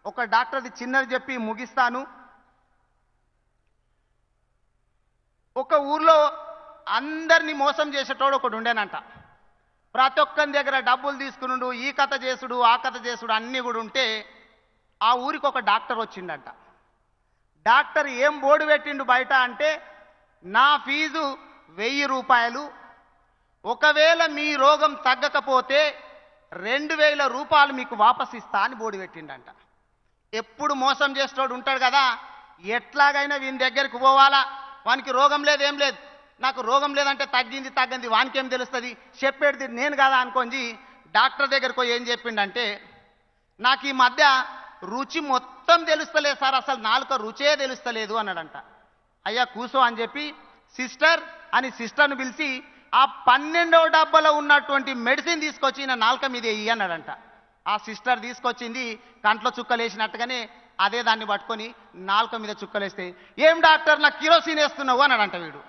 ఒక డాక్టర్ది చిన్నది చెప్పి ముగిస్తాను. ఒక ఊర్లో అందరినీ మోసం చేసేటోడు ఒకడు ఉండేనంట. ప్రతి ఒక్కరి దగ్గర డబ్బులు తీసుకునుడు, ఈ కథ చేసుడు ఆ కథ చేసుడు అన్నీ కూడా ఉంటే ఆ ఊరికి ఒక డాక్టర్ వచ్చిండంట. డాక్టర్ ఏం బోర్డు పెట్టిండు బయట అంటే, నా ఫీజు 1000 రూపాయలు, ఒకవేళ మీ రోగం తగ్గకపోతే 2000 రూపాయలు మీకు వాపస్ ఇస్తా అని బోర్డు పెట్టిండంట. ఎప్పుడు మోసం చేసేటోడు ఉంటాడు కదా, ఎట్లాగైనా వీని దగ్గరికి పోవాలా, వానికి రోగం లేదు ఏం లేదు, నాకు రోగం లేదంటే తగ్గింది వానికేం తెలుస్తుంది, చెప్పేది నేను కదా అనుకోండి డాక్టర్ దగ్గరికి పోయి ఏం చెప్పిండంటే, నాకు ఈ మధ్య రుచి మొత్తం తెలుస్తలేదు సార్, అసలు నాలుక రుచే తెలుస్తలేదు అన్నాడంట. అయ్యా కూసో అని చెప్పి సిస్టర్ అని సిస్టర్ను పిలిచి ఆ 12వ డబ్బాలో ఉన్నటువంటి మెడిసిన్ తీసుకొచ్చి నా నాలుక మీద ఇయ్యి అన్నాడంట. ఆ సిస్టర్ తీసుకొచ్చింది, కంట్లో చుక్కలేసినట్టుగానే అదే దాన్ని పట్టుకొని నాలుక మీద చుక్కలేస్తే, ఏం డాక్టర్ నాకు కిరోసిన్ వేస్తున్నావు అన్నాడంట. వీడు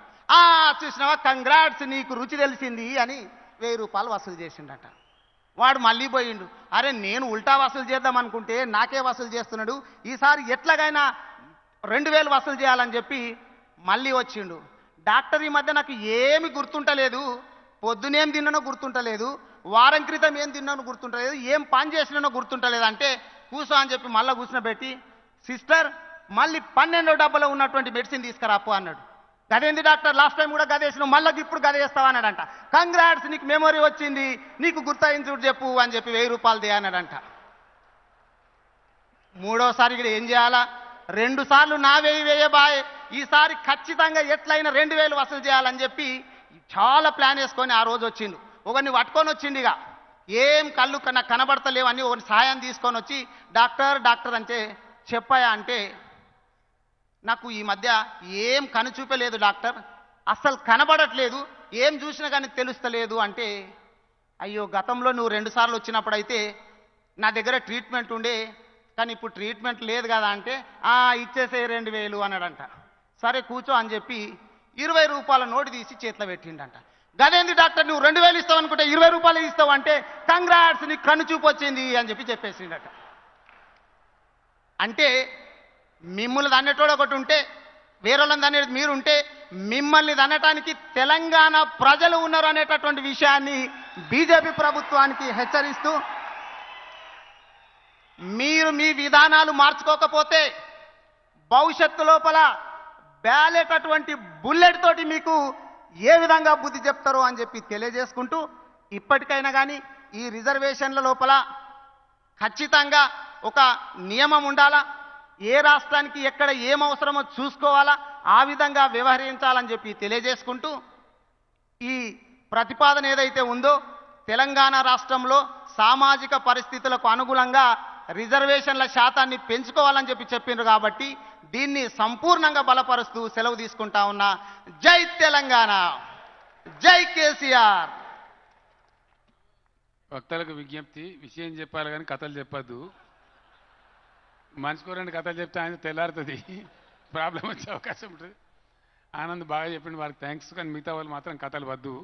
చూసినావా, కంగ్రాట్స్ నీకు రుచి తెలిసింది అని 1000 రూపాయలు వసూలు చేసిండట. వాడు మళ్ళీ పోయిండు, అరే నేను ఉల్టా వసూలు చేద్దాం అనుకుంటే నాకే వసూలు చేస్తున్నాడు, ఈసారి ఎట్లాగైనా 2000 వసూలు చేయాలని చెప్పి మళ్ళీ వచ్చిండు. డాక్టర్ ఈ మధ్య నాకు ఏమి గుర్తుంటలేదు, పొద్దునేం తిన్నానో గుర్తుంటలేదు, వారం క్రితం ఏం తిన్నానో గుర్తుంటలేదు, ఏం పని చేసినానో గుర్తుంటలేదు అంటే, కూసో అని చెప్పి మళ్ళీ కూర్చునబెట్టి, సిస్టర్ మళ్ళీ 12వ డబ్బాలో ఉన్నటువంటి మెడిసిన్ తీసుకురాపో అన్నాడు. గదేంది డాక్టర్, లాస్ట్ టైం కూడా గదేసినావు, మళ్ళీ ఇప్పుడు గదే వేస్తావా అన్నాడంట. కంగ్రాట్స్ నీకు మెమొరీ వచ్చింది, నీకు గుర్తయింది చూడు చెప్పు అని చెప్పి 1000 రూపాయలు దే అన్నాడంట. మూడోసారి కూడా ఏం చేయాలా, 2 సార్లు నా వేయ బాయ్, ఈసారి ఖచ్చితంగా ఎట్లయినా 2000 వసూలు చేయాలని చెప్పి చాలా ప్లాన్ వేసుకొని ఆ రోజు వచ్చిండు. ఒకరిని పట్టుకొని వచ్చిండు, ఇక ఏం కళ్ళు నాకు కనబడతలేవు అని ఒకరిని సాయం తీసుకొని వచ్చి, డాక్టర్ అంటే చెప్పాయా అంటే, నాకు ఈ మధ్య ఏం కనుచూపలేదు డాక్టర్, అస్సలు కనబడట్లేదు, ఏం చూసినా కానీ తెలుస్తలేదు అంటే, అయ్యో గతంలో నువ్వు 2 సార్లు వచ్చినప్పుడైతే నా దగ్గర ట్రీట్మెంట్ ఉండే, కానీ ఇప్పుడు ట్రీట్మెంట్ లేదు కదా అంటే, ఇచ్చేసే 2000 అన్నాడంట. సరే కూర్చో అని చెప్పి 20 రూపాయల నోటు తీసి చేతిలో పెట్టిండంట. గదేంది డాక్టర్ నువ్వు 2000 ఇస్తావు అనుకుంటే 20 రూపాయలు ఇస్తావు అంటే, కంగ్రాట్స్ నీకు కన్ను చూపు వచ్చింది అని చెప్పి చెప్పేసిండట. అంటే మిమ్మల్ని దన్నటోడు ఒకటి ఉంటే, వేరేళ్ళని దనేది మీరుంటే, మిమ్మల్ని దన్నటానికి తెలంగాణ ప్రజలు ఉన్నారు అనేటటువంటి విషయాన్ని బీజేపీ ప్రభుత్వానికి హెచ్చరిస్తూ, మీరు మీ విధానాలు మార్చుకోకపోతే భవిష్యత్తు లోపల బ్యాలెట్ అటువంటి బుల్లెట్ తోటి మీకు ఏ విధంగా బుద్ధి చెప్తారో అని చెప్పి తెలియజేసుకుంటూ, ఇప్పటికైనా కానీ ఈ రిజర్వేషన్ల లోపల ఖచ్చితంగా ఒక నియమం ఉండాలా, ఏ రాష్ట్రానికి ఎక్కడ ఏం అవసరమో చూసుకోవాలా, ఆ విధంగా వ్యవహరించాలని చెప్పి తెలియజేసుకుంటూ, ఈ ప్రతిపాదన ఏదైతే ఉందో తెలంగాణ రాష్ట్రంలో సామాజిక పరిస్థితులకు అనుగుణంగా రిజర్వేషన్ల శాతాన్ని పెంచుకోవాలని చెప్పి చెప్పిండ్రు. కాబట్టి దీన్ని సంపూర్ణంగా బలపరుస్తూ సెలవు తీసుకుంటా ఉన్నా. జై తెలంగాణ, జై కేసీఆర్. వక్తలకు విజ్ఞప్తి, విషయం చెప్పాలి కానీ కథలు చెప్పద్దు. మనిషికో 2 కథలు చెప్తే ఆయన తెల్లారుతుంది, ప్రాబ్లం వచ్చే అవకాశం ఉంటుంది. ఆనంద్ బాగా చెప్పిండు, వారికి థ్యాంక్స్. కానీ మిగతా వాళ్ళు మాత్రం కథలు వద్దు.